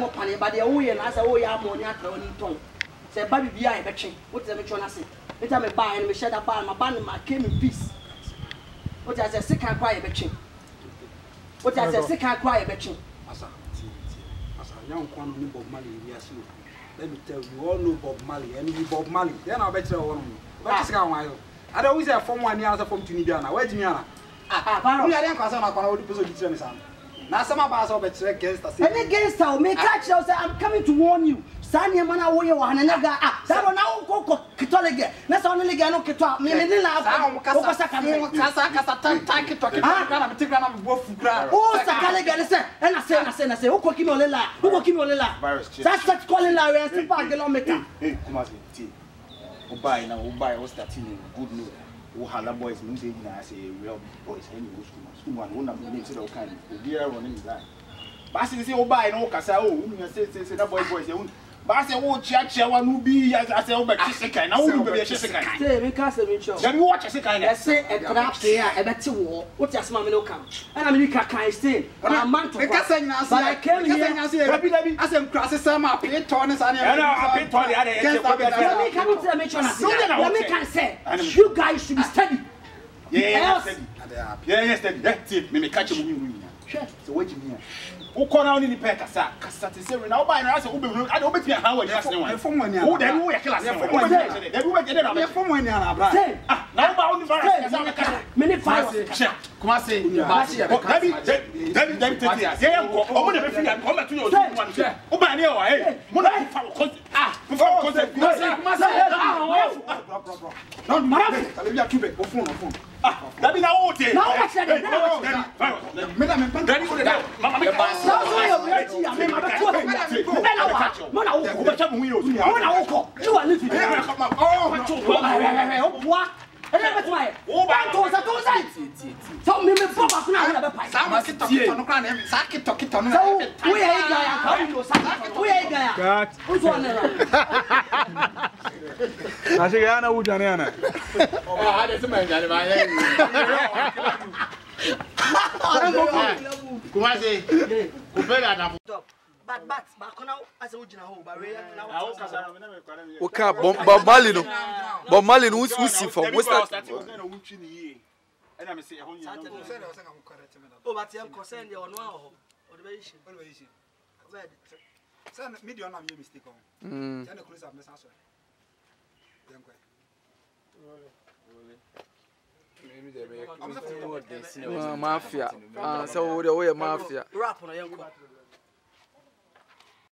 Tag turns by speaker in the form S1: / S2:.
S1: mo pane ba de wo ye na say wo ya mo ni atra oni ton say ba bibia e be twe wo te me twe na say eta me ba en me sheda ba ma ba ma came in peace wo te say sika kwa e be twe wo te say sika kwa e be twe
S2: asa young one no Bob Marley yes you let me tell you all know Bob Marley and you Bob Marley then I bet you one what is going on I don't always have from one year from Tunisia now where do you ah we are in kwasa na kwa odi peso gitire me sam na sama ba so betre gangster say
S1: any gangster me catch you say I'm coming to warn you sani man na wo ye wa hananya ga ah that one na wo ko kitolege na so only ga no kitwa me ni la ko kasa tan kitwa na me tikra na me bo fukra o sakale ga le say na say wo ko kimi olela that's calling la we still back kilometer
S3: hey come see o buy o starting good news o hala boys no say na say real boys any school man won na be say o kan obi era running line ba say o buy no kasa o unu say na boys e ba say wo chia wa no bi ya say o be chese kan na wo be be chese kan
S1: say me ka say me cho
S3: dem wo chese kan na
S1: say e trap say e be ti wo o ti asema me no kam and me ka kan stay na man to
S2: ka say nyina say I came here rabi asem kra say say ma pe to ne sa ne
S3: na pe to ya dey say ko be
S1: me ka say me cho na say me can say you guys should be steady
S3: yeah steady that's it me catch you mu so what you mean wo kona oni ni pe kasa te say na wo buy na say wo be I don't bet me how we just one
S2: for money
S3: wo dem wo ya class dem wo be dey na
S2: for money na bra
S1: ah
S3: na wo buy oni virus kasa kasa
S1: me ni five
S2: kuma say ba see
S3: David take it yeah o mo dey be free o me tun yo one wo buy ni o eh mo na fa ko mo fa ko
S2: kuma say no mara tell me atube o phone
S3: David na wo te
S1: na wo say
S2: me da me pan
S3: David wo dey mama me
S1: na so yo we ti ya me ma be to me na wa mo na wo
S3: ko be cha mu yo
S1: mo na wo ko you are living oh boy e na be try o ba to say so me pop up na na be pai
S2: sa ma kito no kra na sa kito no
S1: so we e ga ya ka we sa we e ga ya o so na
S4: na chega na ujane ana
S3: ha de se ma njane ba ye kuma se ko pe ga da
S1: but ba kona asa ujina ho ba we na
S3: wo kasa na me na me kwara me
S4: o ka Bob Marley no usi from we start
S3: na wutwi ni ye e na me se e ho nya no
S1: o ba ti am concern ye ono aho o de be yishi
S2: say medium na me mistake on say na close up me sa so
S4: mafia so we mafia
S1: rap no yanko